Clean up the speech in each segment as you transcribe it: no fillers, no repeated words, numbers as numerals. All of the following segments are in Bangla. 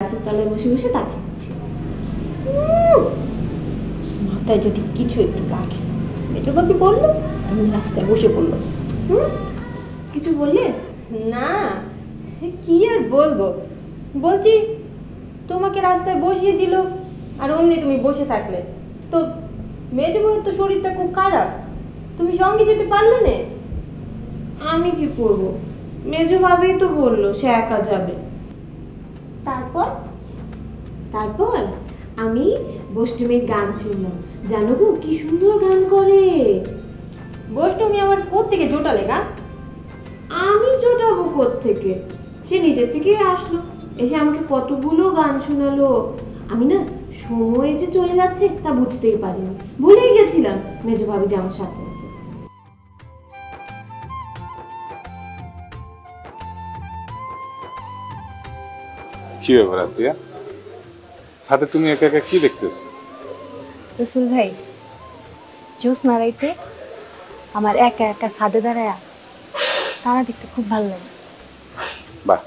গাছের তলায় বসে বসে তা খাচ্ছি। মাথায় যদি কিছু একটু থাকে। মেজো ভাবি বললো, আমি রাস্তায় বসে পড়লো। কিছু বললে? না, কি আর বলবো, বলছি তোমাকে রাস্তায় বসিয়ে দিল আর অমনি তুমি বসে থাকলে। তো মেজো বউয়ের তো শরীরটা খুব খারাপ, তুমি সঙ্গে যেতে পারলে না? আমি কি করব, মেজো ভাবি তো বললো সে একা যাবে। তারপর তারপর আমি বষ্টমীর গান শুনলাম। জানো গো কি সুন্দর গান করে। বষ্টমী আবার কোত্থেকে জোটালে গান? আমি জোটাবো কোত্থেকে, সে নিজের থেকেই আসলো, এসে আমাকে কতগুলো গান শোনালো। আমি না সময় যে চলে যাচ্ছে তা বুঝতেই পারিনি, ভুলেই গেছিলাম মেজো ভাবি যে আমার সাথে আছে। কি ব্যাপার আসিয়া, সাথে তুমি একা একা কি দেখতেছো? রসুল ভাই, জ্যোৎস্না রাইতে আমার একা একা ছাদে দাঁড়ায়া তারা দেখতে খুব ভালো লাগে। বাহ,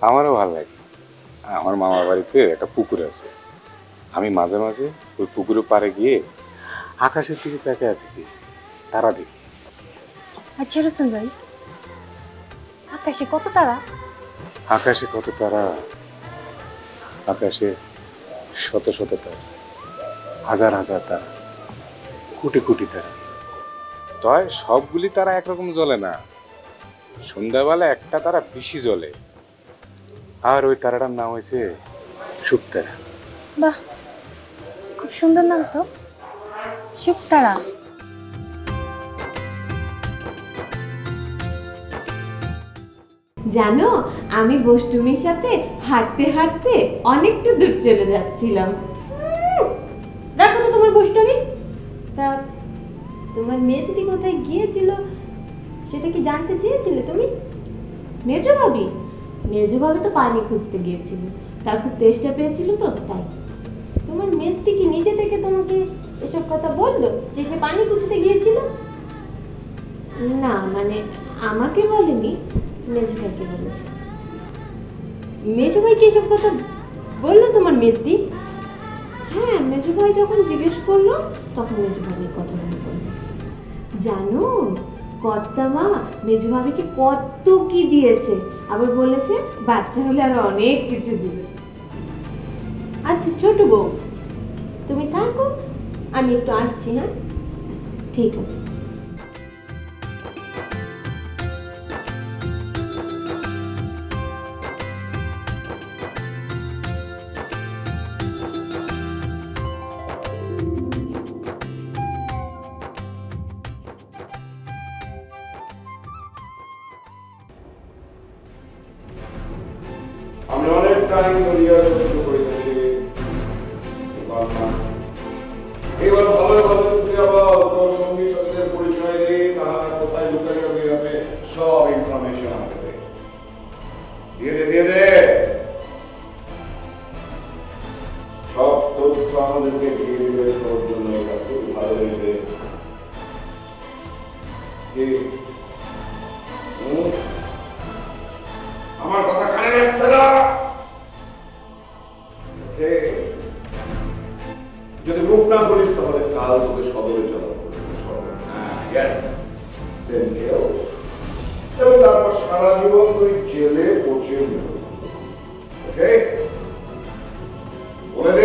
আমারও ভালো লাগে। আমার মামার বাড়িতে একটা পুকুর আছে, আমি মাঝে মাঝে ওই পুকুরের পাড়ে গিয়ে আকাশের দিকে তাকায় থাকি, তারা দেখি। আচ্ছা রসুল ভাই, আকাশে কত তারা? আকাশে কত তারা? আকাশে শত শত তারা, হাজার হাজার তারা, কোটি কোটি তারা। তয় সবগুলি তারা একরকম জ্বলে না, সন্ধ্যাবেলা একটা তারা বেশি জ্বলে, আর ওই তারাটার নাম হয়েছে শুকতারা। বাহ, খুব সুন্দর নাম তো, শুকতারা। জানো আমি বষ্টমীর সাথে হাঁটতে হাঁটতে অনেকটা দূর চলে যাচ্ছিলাম। রাখো তো তোমার বষ্টমী। তা তোমার মেয়ে যদি কোথায় গিয়েছিল সেটা কি জানতে চেয়েছিলে তুমি? মেজো ভাবি তো পানি খুঁজতে গিয়েছিল, তার খুব তেষ্টা পেয়েছিল তো তাই। তোমার মেজদি কি নিজে থেকে তোমাকে এসব কথা বললো যে সে পানি খুঁজতে গিয়েছিল? না মানে আমাকে বলেনি, মেজো ভাইকে বলেছে। মেজো ভাই কি এসব কথা বললো তোমার মেজদি? হ্যাঁ, মেজো ভাই যখন জিজ্ঞেস করলো তখন মেজো ভাবির কথা মনে পড়লো। জানো কর্তা মা মেজো ভাবিকে কত কি দিয়েছে, আবার বলেছে বাচ্চা হলে আরো অনেক কিছু দিবে। আচ্ছা ছোট বউ, তুমি থাকো, আমি একটু আসছি। হ্যাঁ ঠিক আছে। আমি অনেক টাইম ধরিয়া সহ্য করিতেছি, এবার ভালো ভালো তুই আবার তোর সঙ্গী সাথীদের পরিচয় দিয়ে তাহারা কোথায় লুকাইয়া গিয়াছে সব ইনফরমেশন আমাকে দে, দিয়ে দে সব তথ্য আমাদেরকে দিয়ে দিবে। তোর জন্য এটা খুব ভালো হইবে। আমার কথা কানে রাখতে না, যদি মুখ না করিস তাহলে কাল তোকে সদরে চলা এবং তারপর সারা জীবন তুই জেলে পচে ওকে বলে দে।